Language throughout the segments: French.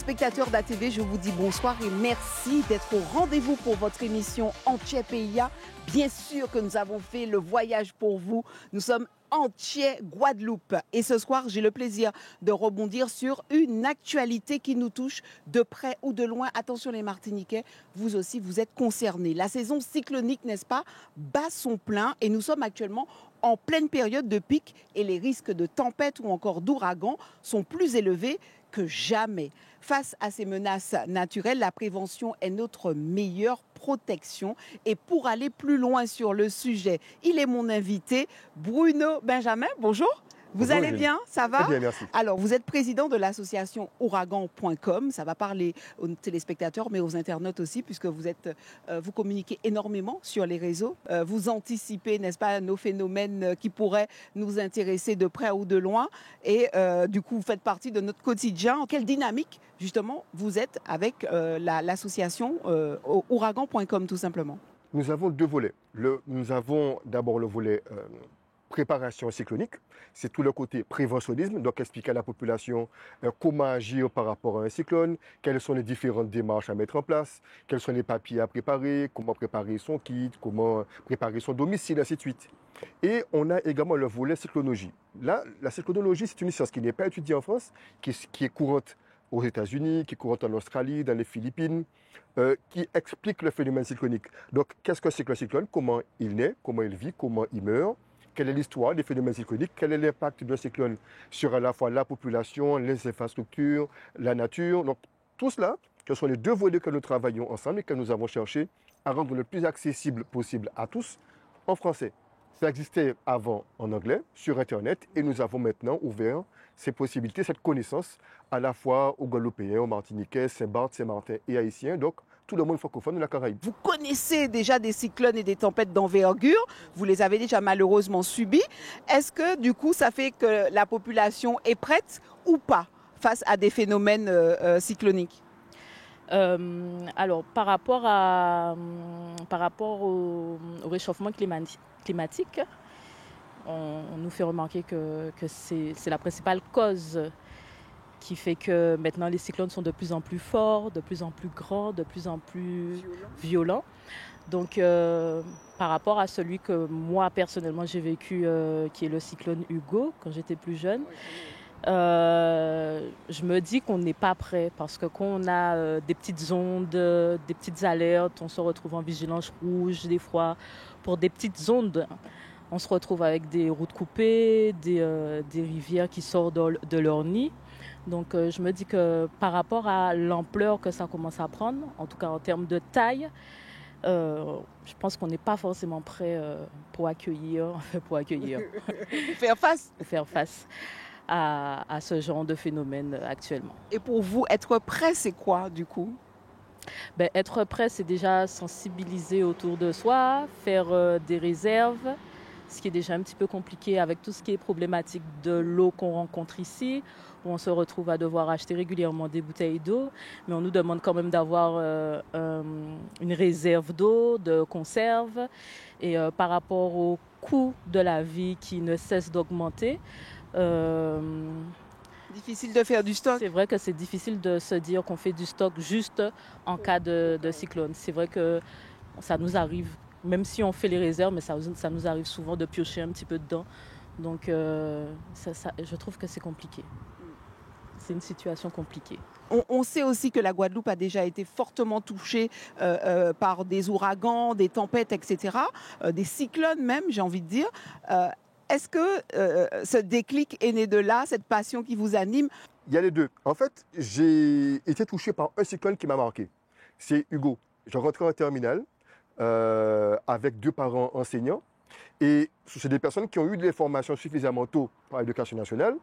téléspectateurs d'ATV, je vous dis bonsoir et merci d'être au rendez-vous pour votre émission Entier PIA. Bien sûr que nous avons fait le voyage pour vous. Nous sommes Entier Guadeloupe. Et ce soir, j'ai le plaisir de rebondir sur une actualité qui nous touche de près ou de loin. Attention les Martiniquais, vous aussi, vous êtes concernés. La saison cyclonique, n'est-ce pas, bat son plein et nous sommes actuellement en pleine période de pic et les risques de tempête ou encore d'ouragan sont plus élevés que jamais. Face à ces menaces naturelles, la prévention est notre meilleure protection. Et pour aller plus loin sur le sujet, il est mon invité, Bruno Benjamin. Bonjour. Vous allez bien? Ça va? Très bien, merci. Alors, vous êtes président de l'association ouragan.com. Ça va parler aux téléspectateurs, mais aux internautes aussi, puisque vous communiquez énormément sur les réseaux. Vous anticipez, n'est-ce pas, nos phénomènes qui pourraient nous intéresser de près ou de loin. Et du coup, vous faites partie de notre quotidien. En quelle dynamique, justement, vous êtes avec l'association ouragan.com, tout simplement? Nous avons deux volets. Nous avons d'abord le volet préparation cyclonique. C'est tout le côté préventionnisme, donc expliquer à la population comment agir par rapport à un cyclone, quelles sont les différentes démarches à mettre en place, quels sont les papiers à préparer, comment préparer son kit, comment préparer son domicile, ainsi de suite. Et on a également le volet cyclonologie. Là, la cyclonologie, c'est une science qui n'est pas étudiée en France, qui est courante aux États-Unis, qui est courante en Australie, dans les Philippines, qui explique le phénomène cyclonique. Donc, qu'est-ce que c'est que le cyclone? Comment il naît? Comment il vit? Comment il meurt? Quelle est l'histoire des phénomènes cycloniques? Quel est l'impact d'un cyclone sur à la fois la population, les infrastructures, la nature? Donc, tout cela, ce sont les deux volets que nous travaillons ensemble et que nous avons cherché à rendre le plus accessible possible à tous en français. Ça existait avant en anglais, sur Internet, et nous avons maintenant ouvert ces possibilités, cette connaissance, à la fois aux Guadeloupéens, aux Martiniquais, Saint-Barth, Saint-Martin et Haïtiens, donc tout le monde francophone de la Caraïbe. Vous connaissez déjà des cyclones et des tempêtes d'envergure, vous les avez déjà malheureusement subis. Est-ce que du coup ça fait que la population est prête ou pas face à des phénomènes cycloniques? Alors par rapport au réchauffement climatique, on nous fait remarquer que c'est la principale cause qui fait que maintenant les cyclones sont de plus en plus forts, de plus en plus grands, de plus en plus violents. Donc par rapport à celui que moi personnellement j'ai vécu, qui est le cyclone Hugo, quand j'étais plus jeune, je me dis qu'on n'est pas prêt parce que quand on a des petites ondes, des petites alertes, on se retrouve en vigilance rouge des fois pour des petites ondes. On se retrouve avec des routes coupées, des rivières qui sortent de leur nid. Donc je me dis que par rapport à l'ampleur que ça commence à prendre, en tout cas en termes de taille, je pense qu'on n'est pas forcément prêt pour accueillir. Faire face à ce genre de phénomène actuellement. Et pour vous, être prêt, c'est quoi du coup? Être prêt, c'est déjà sensibiliser autour de soi, faire des réserves, ce qui est déjà un petit peu compliqué avec tout ce qui est problématique de l'eau qu'on rencontre ici, où on se retrouve à devoir acheter régulièrement des bouteilles d'eau, mais on nous demande quand même d'avoir une réserve d'eau, de conserve, et par rapport au coût de la vie qui ne cesse d'augmenter, difficile de faire du stock. C'est vrai que c'est difficile de se dire qu'on fait du stock juste en cas de cyclone. C'est vrai que ça nous arrive, même si on fait les réserves, mais ça nous arrive souvent de piocher un petit peu dedans. Donc je trouve que c'est compliqué. C'est une situation compliquée. On sait aussi que la Guadeloupe a déjà été fortement touchée par des ouragans, des tempêtes, etc., des cyclones même, j'ai envie de dire. Est-ce que ce déclic est né de là, cette passion qui vous anime? Il y a les deux. En fait, j'ai été touché par un cyclone qui m'a marqué. C'est Hugo. Je rentrais en terminale avec deux parents enseignants. Et c'est des personnes qui ont eu des formations suffisamment tôt par l'éducation nationale.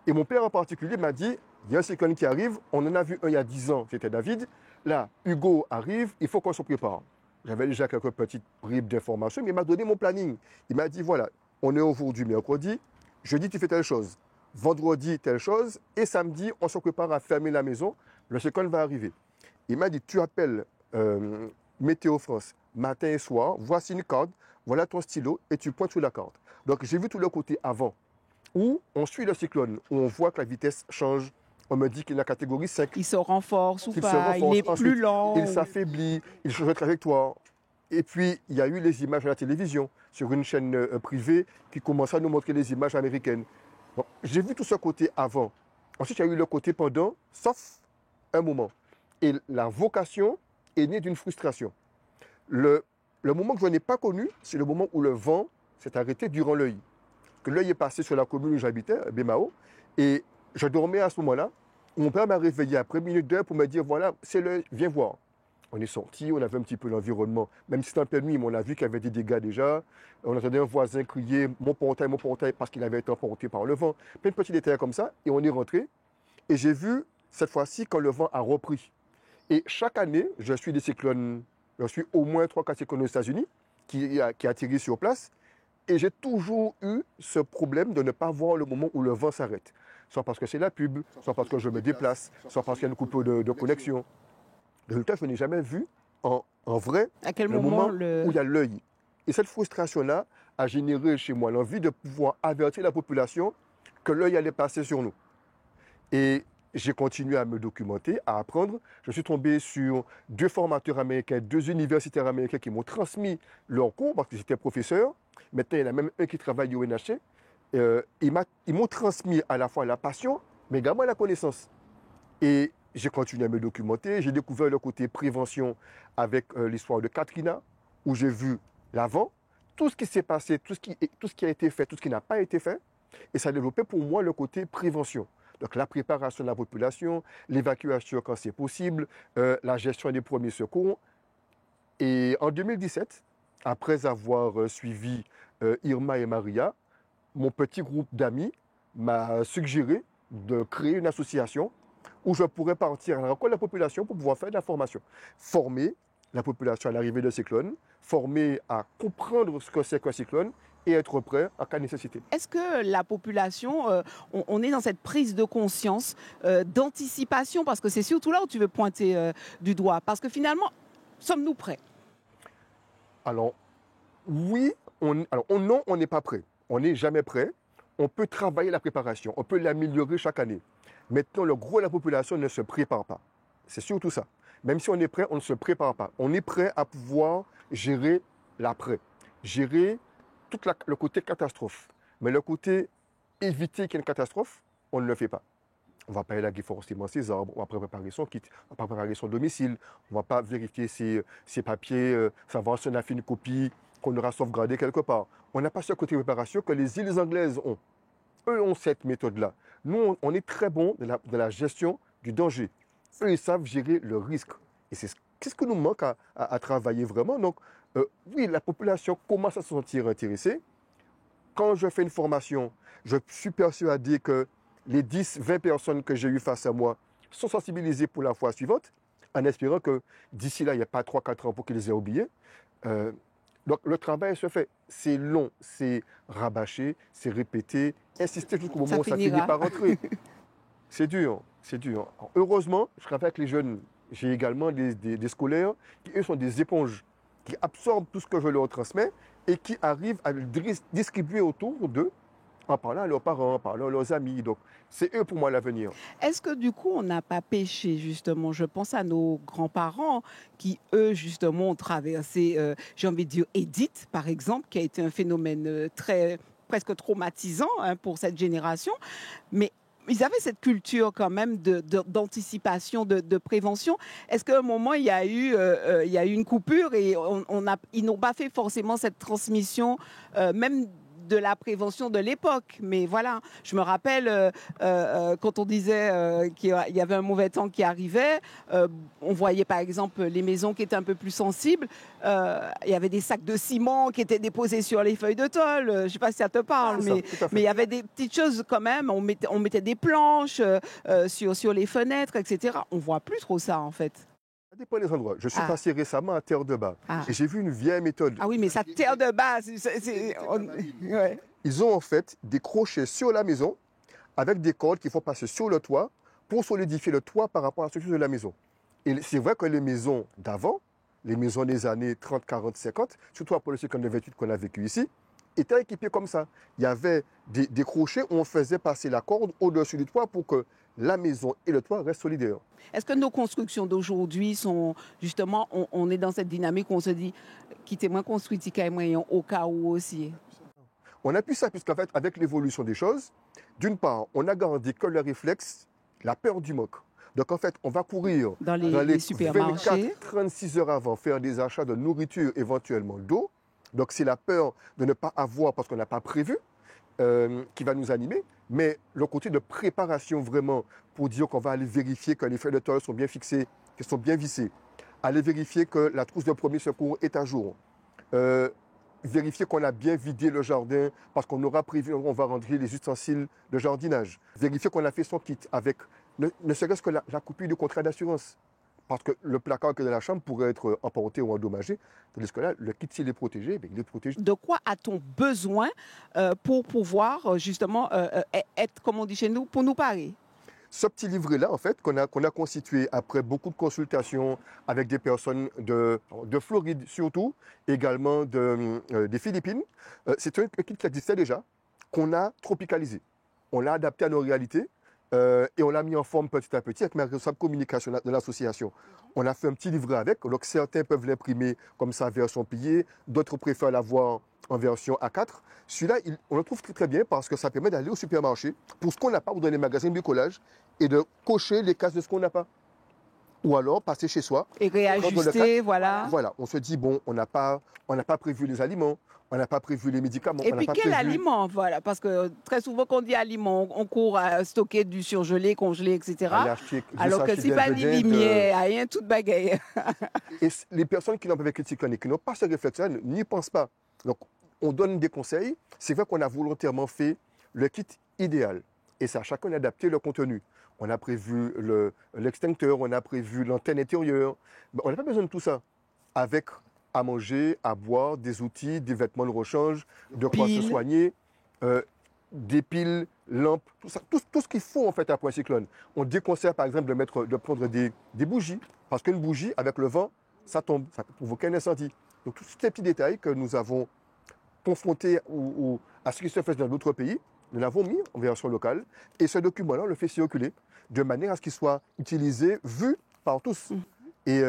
Et mon père en particulier m'a dit, il y a un cyclone qui arrive, on en a vu un il y a 10 ans, c'était David. Là, Hugo arrive, il faut qu'on se prépare. J'avais déjà quelques petites bribes d'informations, mais il m'a donné mon planning. Il m'a dit, voilà, on est aujourd'hui mercredi, jeudi tu fais telle chose, vendredi telle chose, et samedi on se prépare à fermer la maison, le cyclone va arriver. Il m'a dit, tu appelles Météo France, matin et soir, voici une carte, voilà ton stylo, et tu pointes sur la carte. Donc j'ai vu tout le côté avant, où on suit le cyclone, où on voit que la vitesse change on me dit qu'il est en catégorie 5. Il se renforce ou Il se pas, renforce. il est Ensuite, plus lent. il s'affaiblit, il change de trajectoire. Et puis, il y a eu les images à la télévision, sur une chaîne privée qui commençait à nous montrer les images américaines. Bon, j'ai vu tout ce côté avant. Ensuite, il y a eu le côté pendant, sauf un moment. Et la vocation est née d'une frustration. Le moment que je n'ai pas connu, c'est le moment où le vent s'est arrêté durant l'œil. Que l'œil est passé sur la commune où j'habitais, Bémao, et je dormais à ce moment-là. Mon père m'a réveillé après une minute d'heure pour me dire, voilà, c'est l'œil, viens voir. On est sorti, on avait un petit peu l'environnement, même si c'était en pleine nuit, mais on a vu qu'il y avait des dégâts déjà. On entendait un voisin crier mon portail, parce qu'il avait été emporté par le vent. Plein de petits détails comme ça, et on est rentré. Et j'ai vu, cette fois-ci, quand le vent a repris. Et chaque année, je suis au moins 3-4 cyclones aux États-Unis qui atterrissent sur place. Et j'ai toujours eu ce problème de ne pas voir le moment où le vent s'arrête. Soit parce que c'est la pub, soit parce que je me déplace, soit parce qu'il y a une coupure de connexion. Le résultat, je n'ai jamais vu en vrai À quel le moment où il y a l'œil. Et cette frustration-là a généré chez moi l'envie de pouvoir avertir la population que l'œil allait passer sur nous. Et j'ai continué à me documenter, à apprendre. Je suis tombé sur 2 formateurs américains, 2 universitaires américains qui m'ont transmis leurs cours parce que j'étais professeur. Maintenant, il y en a même un qui travaille au NHC. Ils m'ont transmis à la fois la passion, mais également la connaissance. Et j'ai continué à me documenter. J'ai découvert le côté prévention avec l'histoire de Katrina, où j'ai vu l'avant, tout ce qui s'est passé, tout ce qui a été fait, tout ce qui n'a pas été fait. Et ça a développé pour moi le côté prévention. Donc la préparation de la population, l'évacuation quand c'est possible, la gestion des premiers secours. Et en 2017, après avoir suivi Irma et Maria, mon petit groupe d'amis m'a suggéré de créer une association où je pourrais partir à la rencontre de la population pour pouvoir faire de la formation. Former la population à l'arrivée de cyclones, former à comprendre ce que c'est qu'un cyclone et être prêt en cas de nécessité. Est-ce que la population, on est dans cette prise de conscience, d'anticipation, parce que c'est surtout là où tu veux pointer du doigt, parce que finalement, sommes-nous prêts? Alors, oui, non, on n'est pas prêt. On n'est jamais prêt. On peut travailler la préparation, on peut l'améliorer chaque année. Maintenant, le gros de la population ne se prépare pas. C'est surtout ça. Même si on est prêt, on ne se prépare pas. On est prêt à pouvoir gérer l'après, gérer tout le côté catastrophe. Mais le côté éviter qu'il y ait une catastrophe, on ne le fait pas. On ne va pas élaguer forcément ses arbres, on va pas préparer son kit, on ne va pas préparer son domicile, on ne va pas vérifier ses papiers, savoir si on a fait une copie qu'on aura sauvegardée quelque part. On n'a pas ce côté préparation que les îles anglaises ont. Eux ont cette méthode-là. Nous, on est très bons de la gestion du danger. Eux, ils savent gérer le risque. Et c'est ce que nous manque à travailler vraiment. Donc, oui, la population commence à se sentir intéressée. Quand je fais une formation, je suis persuadé que les 10-20 personnes que j'ai eues face à moi sont sensibilisées pour la fois suivante, en espérant que d'ici là, il n'y a pas 3-4 ans pour qu'ils aient oublié. Donc, le travail se fait. C'est long, c'est rabâché, c'est répété, insister jusqu'au moment où ça finit par rentrer. C'est dur, c'est dur. Alors, heureusement, je travaille avec les jeunes. J'ai également des scolaires qui, eux, sont des éponges, qui absorbent tout ce que je leur transmets et qui arrivent à le distribuer autour d'eux en parlant à leurs parents, en parlant à leurs amis. Donc, c'est eux pour moi l'avenir. Est-ce que du coup, on n'a pas péché, justement? Je pense à nos grands-parents qui, eux, justement, ont traversé, j'ai envie de dire, Edith, par exemple, qui a été un phénomène presque traumatisant pour cette génération. Mais ils avaient cette culture quand même d'anticipation, de prévention. Est-ce qu'à un moment, il y a eu une coupure et ils n'ont pas fait forcément cette transmission, même de la prévention de l'époque? Mais voilà, je me rappelle quand on disait qu'il y avait un mauvais temps qui arrivait, on voyait par exemple les maisons qui étaient un peu plus sensibles, il y avait des sacs de ciment qui étaient déposés sur les feuilles de tôle, je ne sais pas si ça te parle, mais il y avait des petites choses quand même, on mettait des planches sur les fenêtres, etc. On ne voit plus trop ça en fait. Ça dépend des endroits. Je suis passé récemment à Terre de Bas et j'ai vu une vieille méthode. Ah oui, mais ça, Terre de Bas, ouais. Ils ont en fait des crochets sur la maison avec des cordes qu'il faut passer sur le toit pour solidifier le toit par rapport à la structure de la maison. Et c'est vrai que les maisons d'avant, les maisons des années 30, 40, 50, surtout après le cycle 28 qu'on a vécu ici, était équipé comme ça. Il y avait des crochets où on faisait passer la corde au-dessus du toit pour que la maison et le toit restent solidaires. Est-ce que nos constructions d'aujourd'hui sont justement, on est dans cette dynamique où on se dit, quittez-moi construit moyen au cas où aussi. On a pu ça, puisqu'en fait, avec l'évolution des choses, d'une part, on a gardé que le réflexe, la peur du manque. Donc en fait, on va courir Dans les supermarchés. 24-36 heures avant, faire des achats de nourriture, éventuellement d'eau. Donc c'est la peur de ne pas avoir parce qu'on n'a pas prévu qui va nous animer. Mais le côté de préparation vraiment pour dire qu'on va aller vérifier que les feuilles de tôle sont bien fixées, qu'elles sont bien vissées. Aller vérifier que la trousse de premier secours est à jour. Vérifier qu'on a bien vidé le jardin parce qu'on aura prévu, on va rentrer les ustensiles de jardinage. Vérifier qu'on a fait son kit avec ne serait-ce que la copie du contrat d'assurance. Parce que le placard qui est dans la chambre pourrait être emporté ou endommagé. Tandis que là, le kit, s'il est protégé, il est protégé. De quoi a-t-on besoin pour pouvoir justement être, comme on dit chez nous, pour nous parer? Ce petit livret-là, en fait, qu'on a constitué après beaucoup de consultations avec des personnes de Floride surtout, également des Philippines, c'est un kit qui existait déjà, qu'on a tropicalisé. On l'a adapté à nos réalités et on l'a mis en forme petit à petit avec ma responsable communication de l'association. On a fait un petit livret avec, donc certains peuvent l'imprimer comme ça, version pliée, d'autres préfèrent l'avoir en version A4. Celui-là, on le trouve très, très bien parce que ça permet d'aller au supermarché pour ce qu'on n'a pas ou dans les magasins de bricolage et de cocher les cases de ce qu'on n'a pas. Ou alors passer chez soi. Et réajuster, voilà. Voilà, on se dit, bon, on n'a pas prévu les aliments, on n'a pas prévu les médicaments. Et puis quel aliment, voilà, parce que très souvent quand on dit aliment, on court à stocker du surgelé, congelé, etc. Alors que si pas ni lumière, rien, toute bagaille. Et les personnes qui n'ont pas vécu le cyclone et qui n'ont pas ce réflexe-là n'y pensent pas. Donc, on donne des conseils. C'est vrai qu'on a volontairement fait le kit idéal. Et ça, chacun a adapté le contenu. On a prévu l'extincteur, on a prévu l'antenne intérieure. Mais on n'a pas besoin de tout ça. Avec à manger, à boire, des outils, des vêtements de rechange, de quoi se soigner, des piles, lampes, tout ça, tout ce qu'il faut en fait après un cyclone. On déconseille par exemple de prendre des bougies, parce qu'une bougie, avec le vent, ça tombe, ça peut provoquer un incendie. Donc tous ces petits détails que nous avons confrontés à ce qui se fait dans d'autres pays, nous l'avons mis en version locale et ce document-là, on le fait circuler de manière à ce qu'il soit utilisé, vu par tous. Et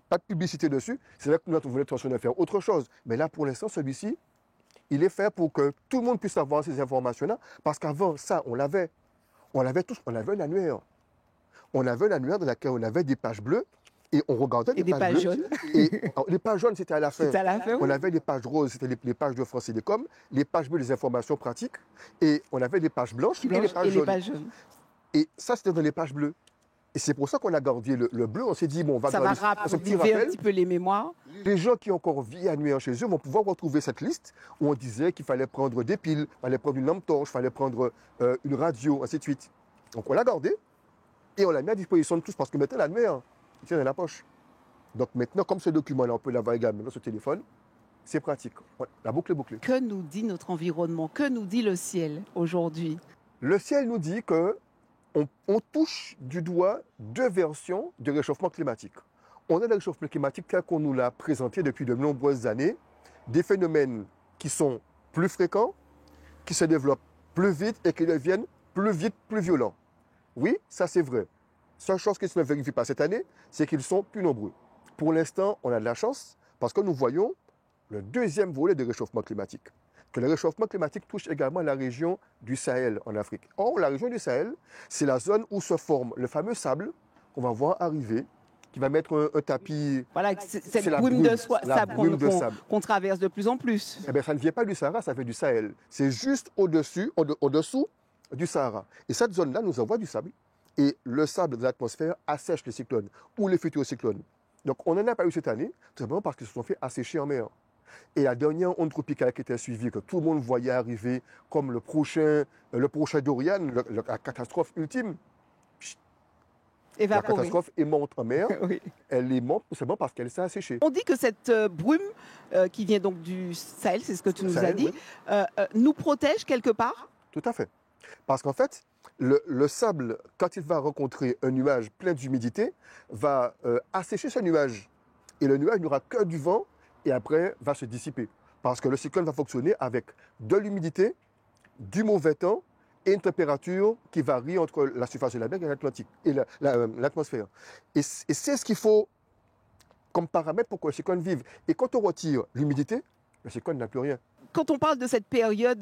pas de publicité dessus. C'est là que nous avons l'intention de faire autre chose. Mais là, pour l'instant, celui-ci, il est fait pour que tout le monde puisse avoir ces informations-là. Parce qu'avant, ça, on l'avait. On l'avait tous. On avait un annuaire. On avait un annuaire dans lequel on avait des pages bleues et on regardait des pages jaunes. Et les pages jaunes, c'était à la fin. C'était à la fin, oui. On avait des pages roses, c'était les pages de France Télécom. Les pages bleues, les informations pratiques. Et on avait des pages blanches et les pages jaunes. Et ça, c'était dans les pages bleues. Et c'est pour ça qu'on a gardé le bleu. On s'est dit, bon, on va garder ce petit rappel. Un petit peu les mémoires. Les gens qui ont encore vie annuaire chez eux vont pouvoir retrouver cette liste où on disait qu'il fallait prendre des piles, il fallait prendre une lampe torche, il fallait prendre une radio, ainsi de suite. Donc on l'a gardé et on l'a mis à disposition de tous parce que maintenant l'annuaire, il tient dans la poche. Donc maintenant, comme ce document-là, on peut l'avoir également sur ce téléphone, c'est pratique. La boucle est bouclée. Que nous dit notre environnement? Que nous dit le ciel aujourd'hui? Le ciel nous dit que on touche du doigt deux versions du réchauffement climatique. On a le réchauffement climatique tel qu'on nous l'a présenté depuis de nombreuses années, des phénomènes qui sont plus fréquents, qui se développent plus vite et qui deviennent plus vite, plus violents. Oui, ça c'est vrai. Seule chose qui ne se vérifie pas cette année, c'est qu'ils sont plus nombreux. Pour l'instant, on a de la chance parce que nous voyons le deuxième volet du réchauffement climatique. Que le réchauffement climatique touche également la région du Sahel en Afrique. Or, la région du Sahel, c'est la zone où se forme le fameux sable qu'on va voir arriver, qui va mettre un tapis. Voilà, cette brume de sable qu'on traverse de plus en plus. Eh bien, ça ne vient pas du Sahara, ça vient du Sahel. C'est juste au-dessous du Sahara. Et cette zone-là nous envoie du sable. Et le sable de l'atmosphère assèche les cyclones ou les futurs cyclones. Donc, on n'en a pas eu cette année, tout simplement parce qu'ils se sont fait assécher en mer. Et la dernière onde tropicale qui était suivie, que tout le monde voyait arriver comme le prochain Dorian, la catastrophe ultime, évaporée. La catastrophe est morte en mer. Oui. Elle est morte tout simplement parce qu'elle s'est asséchée. On dit que cette brume qui vient donc du Sahel, c'est ce que tu nous as dit, oui. Nous protège quelque part? Tout à fait. Parce qu'en fait, le sable, quand il va rencontrer un nuage plein d'humidité, va assécher ce nuage. Et le nuage n'aura que du vent et après va se dissiper. Parce que le cyclone va fonctionner avec de l'humidité, du mauvais temps et une température qui varie entre la surface de la mer et l'Atlantique et l'atmosphère. Et c'est ce qu'il faut comme paramètre pour que le cyclone vive. Et quand on retire l'humidité, le cyclone n'a plus rien. Quand on parle de cette période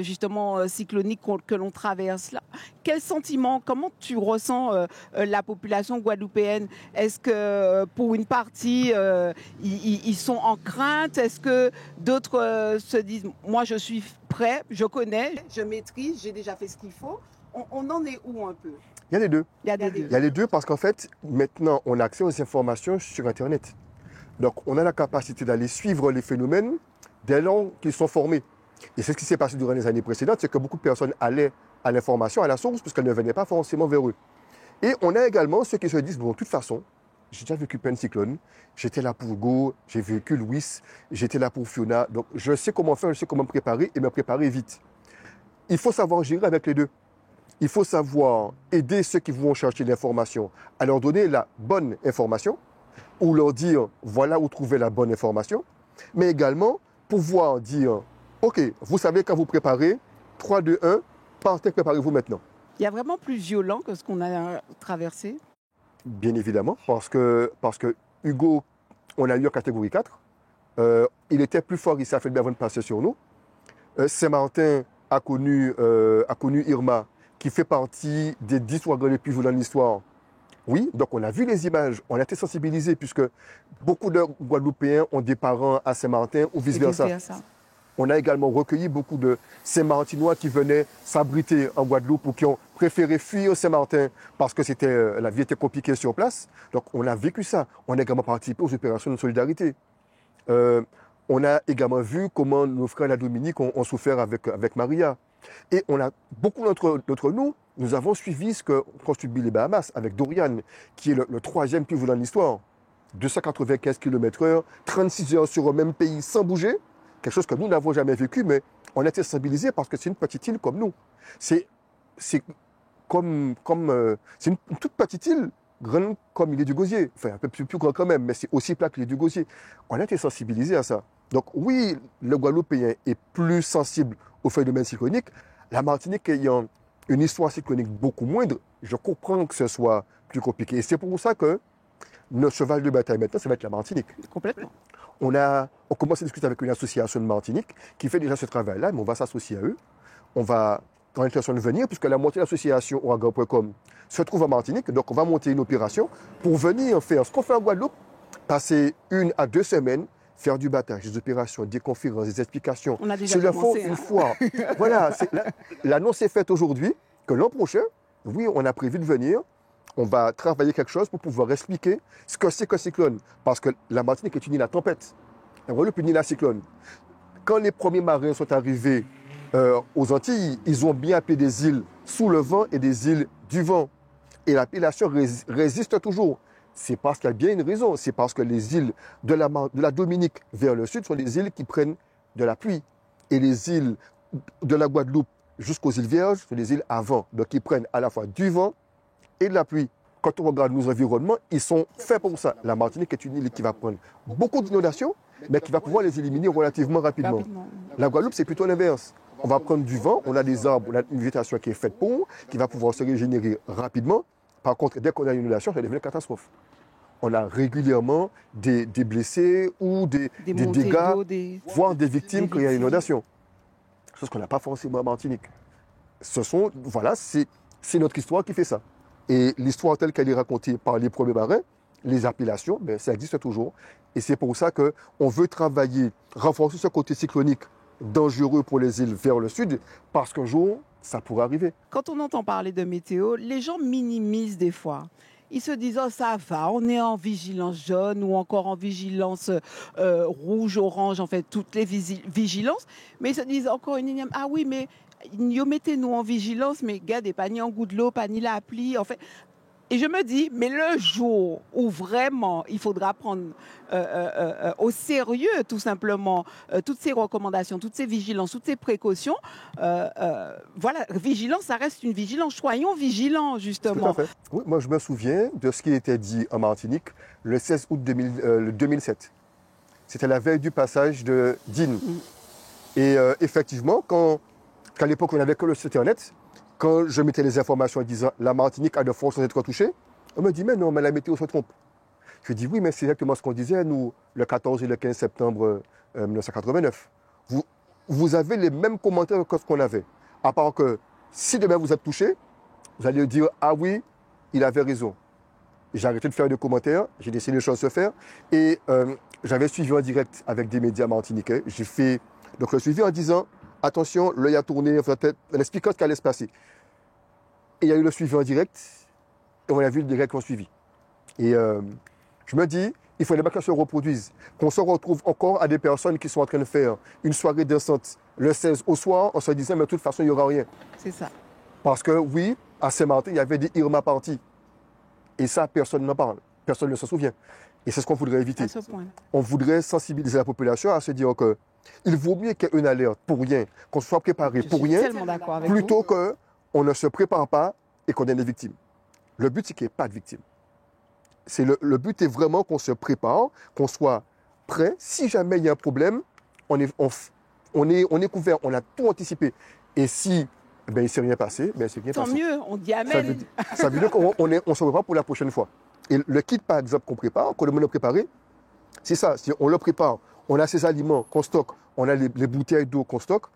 justement cyclonique que l'on traverse là, quel sentiment, comment tu ressens la population guadeloupéenne? Est-ce que pour une partie, ils sont en crainte? Est-ce que d'autres se disent, moi je suis prêt, je connais, je maîtrise, j'ai déjà fait ce qu'il faut? On en est où un peu? Il y a les deux. Il y a les deux. Il y a les deux parce qu'en fait, maintenant, on a accès aux informations sur Internet. Donc, on a la capacité d'aller suivre les phénomènes dès lors qu'ils sont formés. Et c'est ce qui s'est passé durant les années précédentes, c'est que beaucoup de personnes allaient à l'information, à la source, puisqu'elles ne venaient pas forcément vers eux. Et on a également ceux qui se disent, bon, de toute façon, j'ai déjà vécu plein de cyclones, j'étais là pour Hugo, j'ai vécu Louis, j'étais là pour Fiona, donc je sais comment faire, je sais comment me préparer et me préparer vite. Il faut savoir gérer avec les deux. Il faut savoir aider ceux qui vont chercher l'information à leur donner la bonne information ou leur dire voilà où trouver la bonne information, mais également pouvoir dire ok, vous savez quand vous préparez, 3, 2, 1, partez, préparez-vous maintenant. Il y a vraiment plus violent que ce qu'on a traversé? Bien évidemment, parce que Hugo, on a eu en catégorie 4, il était plus fort ici à Felbert avant de passer sur nous. Saint-Martin a connu Irma, qui fait partie des 10 ouragans les plus violents de l'histoire. Oui, donc on a vu les images, on a été sensibilisés puisque beaucoup de Guadeloupéens ont des parents à Saint-Martin ou vice-versa. On a également recueilli beaucoup de Saint-Martinois qui venaient s'abriter en Guadeloupe ou qui ont préféré fuir Saint-Martin parce que la vie était compliquée sur place. Donc on a vécu ça. On a également participé aux opérations de solidarité. On a également vu comment nos frères la Dominique ont souffert avec Maria. Et on a beaucoup d'entre nous, nous avons suivi ce qu'ont subi les Bahamas avec Dorian, qui est le troisième plus violent de l'histoire. 295 km/h, 36 heures sur le même pays sans bouger. Quelque chose que nous n'avons jamais vécu, mais on a été sensibilisés parce que c'est une petite île comme nous. C'est une toute petite île, grande comme l'île du Gosier. Enfin, un peu plus grand quand même, mais c'est aussi plat que l'île du Gosier. On a été sensibilisés à ça. Donc oui, le Guadeloupéen est plus sensible aux phénomènes cycloniques. La Martinique ayant une histoire cyclonique beaucoup moindre, je comprends que ce soit plus compliqué. Et c'est pour ça que notre cheval de bataille maintenant, ça va être la Martinique. Complètement. On commence à discuter avec une association de Martinique qui fait déjà ce travail-là, mais on va s'associer à eux. On va en intention de venir, puisque la moitié de l'association ouragan.com se trouve en Martinique. Donc on va monter une opération pour venir faire ce qu'on fait en Guadeloupe, passer 1 à 2 semaines, faire du battage, des opérations, des conférences, des explications. On a déjà commencé, une fois. Voilà, l'annonce est faite aujourd'hui que l'an prochain, oui, on a prévu de venir. On va travailler quelque chose pour pouvoir expliquer ce que c'est qu'un cyclone. Parce que la Martinique est une île à tempête. La Guadeloupe est une île à cyclone. Quand les premiers marins sont arrivés aux Antilles, ils ont bien appelé des îles sous le vent et des îles du vent. Et l'appellation résiste toujours. C'est parce qu'il y a bien une raison. C'est parce que les îles de la Dominique vers le sud sont des îles qui prennent de la pluie. Et les îles de la Guadeloupe jusqu'aux îles Vierges sont des îles à vent. Donc ils prennent à la fois du vent et de la pluie. Quand on regarde nos environnements, ils sont faits pour ça. La Martinique est une île qui va prendre beaucoup d'inondations, mais qui va pouvoir les éliminer relativement rapidement. La Guadeloupe, c'est plutôt l'inverse. On va prendre du vent, on a des arbres, on a une végétation qui est faite pour, qui va pouvoir se régénérer rapidement. Par contre, dès qu'on a une inondation, ça devient une catastrophe. On a régulièrement des blessés ou des dégâts, voire des victimes quand il y a une inondation. Chose qu'on n'a pas forcément en Martinique. C'est notre histoire qui fait ça. Et l'histoire telle qu'elle est racontée par les premiers marins, les appellations, ça existe toujours. Et c'est pour ça qu'on veut travailler, renforcer ce côté cyclonique dangereux pour les îles vers le sud, parce qu'un jour, ça pourrait arriver. Quand on entend parler de météo, les gens minimisent des fois. Ils se disent, oh ça va, on est en vigilance jaune ou encore en vigilance rouge, orange, en fait, toutes les vigilances. Mais ils se disent encore une énième, ah oui, mais mettez-nous en vigilance, mais regardez, pas ni en goutte de l'eau, pas ni la pluie, en fait. Et je me dis, mais le jour où vraiment il faudra prendre au sérieux, tout simplement, toutes ces recommandations, toutes ces vigilances, toutes ces précautions, voilà, vigilance, ça reste une vigilance. Soyons vigilants, justement. Tout à fait. Oui, moi, je me souviens de ce qui était dit en Martinique le 16 août 2007. C'était la veille du passage de Dine. Et effectivement, qu'à l'époque, on n'avait que le site internet, quand je mettais les informations en disant la Martinique a de fortes chances d'être touchée, on me dit mais non, mais la météo se trompe. Je dis oui, mais c'est exactement ce qu'on disait, nous, le 14 et le 15 septembre 1989. Vous avez les mêmes commentaires que ce qu'on avait. À part que si demain vous êtes touché, vous allez dire ah oui, il avait raison. J'ai arrêté de faire des commentaires, j'ai laissé les choses se faire. Et j'avais suivi en direct avec des médias martiniquais. J'ai fait donc le suivi en disant attention, l'œil a tourné, en expliquant ce qui allait se passer. Et il y a eu le suivi en direct, et on a vu le direct qu'on suivi. Et je me dis, il faudrait pas que ça se reproduise, qu'on se retrouve encore à des personnes qui sont en train de faire une soirée dansante le 16 au soir, en se disant, mais de toute façon, il n'y aura rien. C'est ça. Parce que oui, à Saint-Martin, il y avait des Irma parties. Et ça, personne n'en parle, personne ne s'en souvient. Et c'est ce qu'on voudrait éviter. À ce point. On voudrait sensibiliser la population à se dire que il vaut mieux qu'il y ait une alerte pour rien, qu'on soit préparé pour rien, Tellement d'accord avec plutôt qu'on ne se prépare pas et qu'on ait des victimes. Le but, c'est qu'il n'y ait pas de victimes. Le but est vraiment qu'on se prépare, qu'on soit prêt. Si jamais il y a un problème, on est couvert, on a tout anticipé. Et si il ne s'est rien passé, c'est bien Tant passé. mieux, on dit amen. Ça veut dire qu'on se prépare pour la prochaine fois. Et le kit, par exemple, qu'on prépare, qu'on demande de préparer, c'est ça. Si on le prépare, on a ces aliments qu'on stocke, on a les bouteilles d'eau qu'on stocke,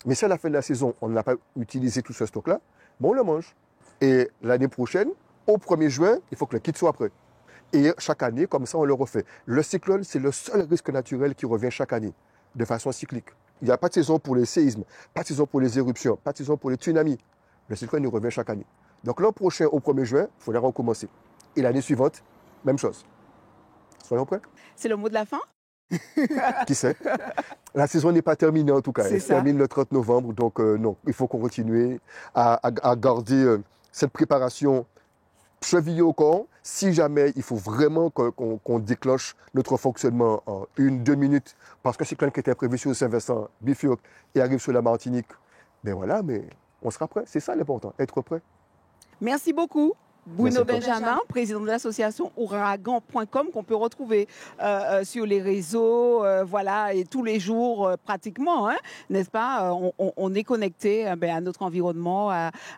mais si à la fin de la saison, on n'a pas utilisé tout ce stock-là, on le mange. Et l'année prochaine, au 1er juin, il faut que le kit soit prêt. Et chaque année, comme ça, on le refait. Le cyclone, c'est le seul risque naturel qui revient chaque année, de façon cyclique. Il n'y a pas de saison pour les séismes, pas de saison pour les éruptions, pas de saison pour les tsunamis. Le cyclone, il revient chaque année. Donc l'an prochain, au 1er juin, il faudra recommencer. Et l'année suivante, même chose. Soyons prêts. C'est le mot de la fin? Qui sait? La saison n'est pas terminée en tout cas. Elle se ça. termine le 30 novembre. Donc non, il faut qu'on continue à garder cette préparation chevillée au corps. Si jamais il faut vraiment qu'on déclenche notre fonctionnement en 1-2 minutes, parce que c'est quelqu'un qui était prévu sur Saint-Vincent, bifurque et arrive sur la Martinique, mais on sera prêt. C'est ça l'important, être prêt. Merci beaucoup. Bruno Merci Benjamin, président de l'association ouragan.com, qu'on peut retrouver sur les réseaux, et tous les jours pratiquement, n'est-ce pas? On est connecté à notre environnement,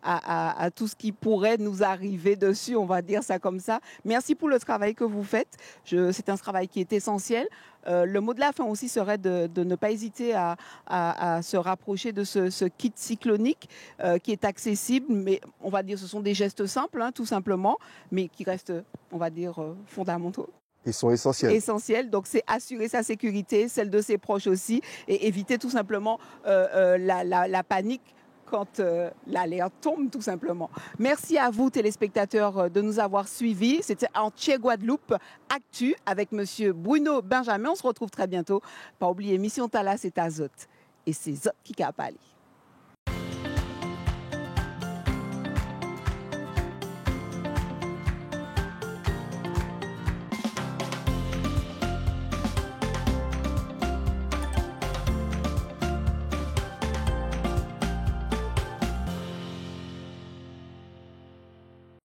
à tout ce qui pourrait nous arriver dessus, on va dire ça comme ça. Merci pour le travail que vous faites. C'est un travail qui est essentiel. Le mot de la fin aussi serait de ne pas hésiter à se rapprocher de ce kit cyclonique qui est accessible, mais on va dire ce sont des gestes simples, tout simplement, mais qui restent, on va dire, fondamentaux. Ils sont essentiels. Essentiels, donc c'est assurer sa sécurité, celle de ses proches aussi, et éviter tout simplement la panique quand l'alerte tombe, tout simplement. Merci à vous, téléspectateurs, de nous avoir suivis. C'était Entier Guadeloupe Actu avec monsieur Bruno Benjamin. On se retrouve très bientôt. Pas oublier, Mission Tala, c'est Azote. Et c'est Zot qui capali.